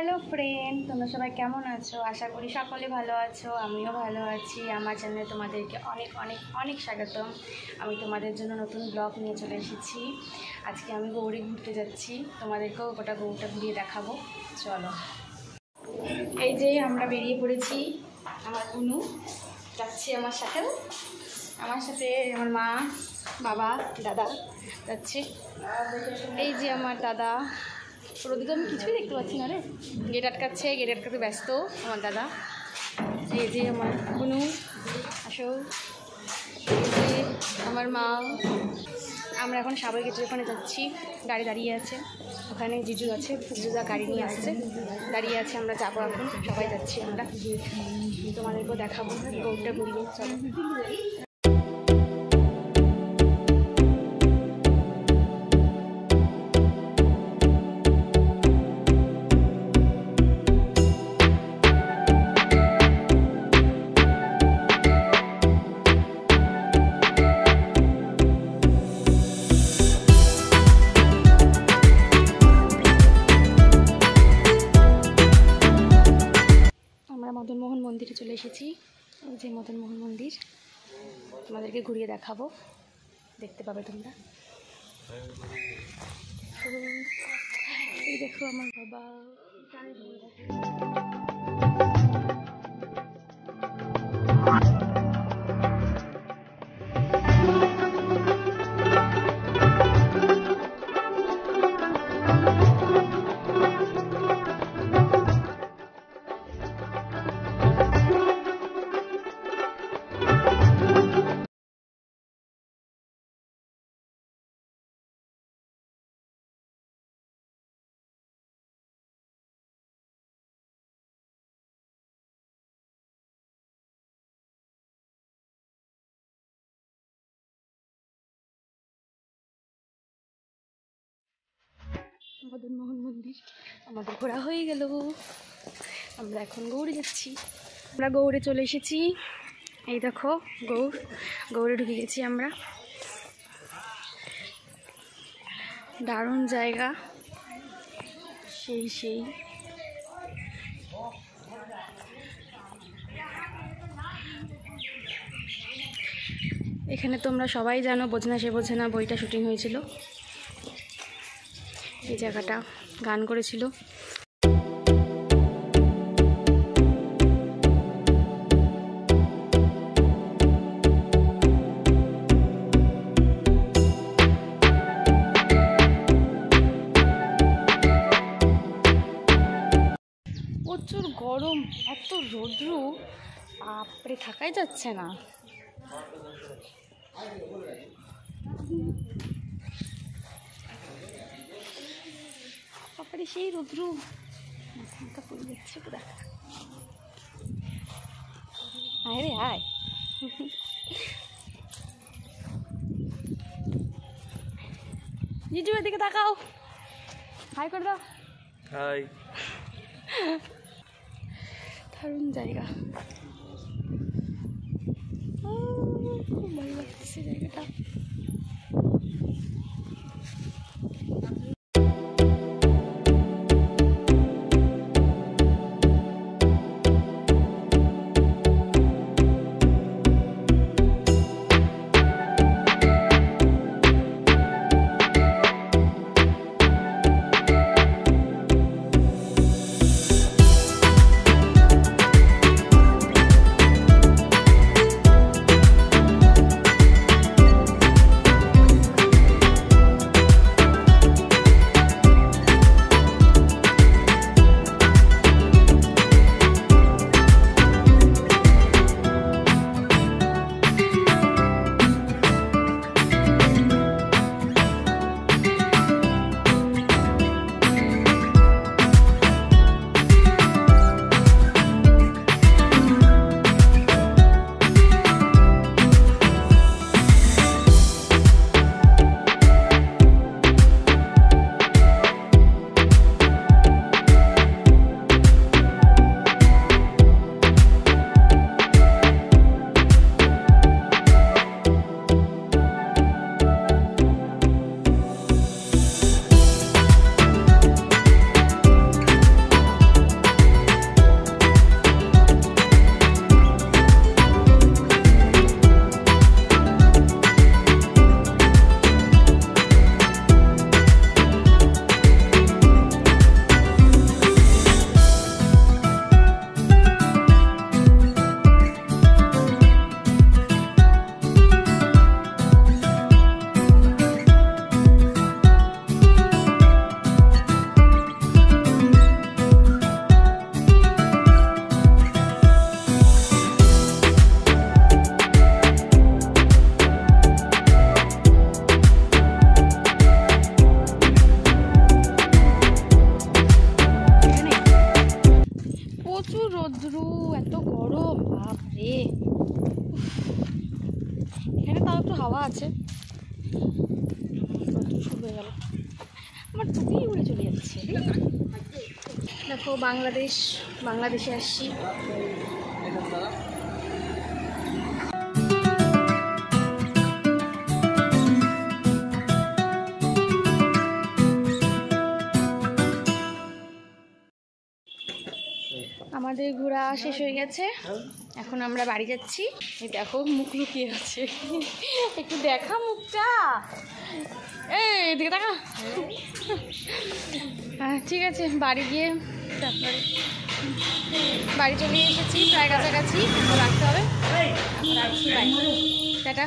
Hello friend, তোমরা সবাই কেমন আছো? আশা করি সকলে ভালো আছো। আমিও ভালো আছি। আমার চ্যানেলে তোমাদেরকে অনেক অনেক অনেক স্বাগতম। আমি তোমাদের জন্য নতুন ব্লগ নিয়ে চলে এসেছি। আজকে আমি গৌড়ে ঘুরতে যাচ্ছি, তোমাদেরকেও গোটা গৌড়টা ঘুরিয়ে দেখাবো। চলো, এই যে আমরা বেরিয়ে পড়েছি। আমার কুনু যাচ্ছি আমার সাথে, আমার মা, বাবা, দাদা যাচ্ছে। এই যে আমার দাদা, ওদিকে আমি কিছুই দেখতে পাচ্ছি না রে, গেট আটকাতে ব্যস্ত আমার দাদা। এই যে আমার কুনু, আসো। এই যে আমার মা। আমরা এখন সাবই গেটের ওখানে যাচ্ছি, গাড়ি দাঁড়িয়ে আছে ওখানে, জিজু আছে, জিজুদা গাড়ি নিয়ে আসছে, দাঁড়িয়ে আছে। আমরা যাবো এখন, সবাই যাচ্ছি আমরা। তোমাদেরকেও দেখাবো গৌড়টা ঘুরিয়ে। চলো। মদনমোহন মন্দিরে চলে এসেছি। এই যে মদনমোহন মন্দির, তোমাদেরকে ঘুরিয়ে দেখাবো, দেখতে পাবে তোমরা। এই দেখো আমার বাবা। মদনমোহন মন্দির আমাদের ঘোরা হয়ে গেল। আমরা এখন গৌড়ে যাচ্ছি। আমরা গৌড়ে চলে এসেছি। এই দেখো গৌড়ে ঢুকে গেছি আমরা। দারুণ জায়গা, সেই এখানে তোমরা সবাই জানো বোঝে না সে বোঝে না বইটা শুটিং হয়েছিল। এই জায়গাটা গান করেছিল। প্রচুর গরম, এত রৌদ্র, বাপরে থাকাই যাচ্ছে না। বাপরে সেই রৌদ্র, মাথা পড়ে যাচ্ছে পুরা। আয় রে আয়। জিজু এদিকে তাকাও, হাই করে দাও। হাই। দারুণ জায়গা, খুব ভালো লাগতেছে জায়গাটা। রোদ্রু, এত গরম, বাপরে। এখানে তাও একটু হাওয়া আছে। রোদ্রু শুরু হয়ে গেল, আমার টুপি উড়ে চলে যাচ্ছে। দেখো বাংলাদেশে আসছি। আমাদের ঘোরা শেষ হয়ে গেছে, এখন আমরা বাড়ি যাচ্ছি। এই দেখো মুখ লুকিয়ে আছে, একটু দেখা মুখটা, এদিকে দেখা। ঠিক আছে, বাড়ি গিয়ে তারপরে বাড়ি চলে এসেছি, প্রায় কাছাকাছি, রাখতে হবে। রাখছি, বাই, টাটা।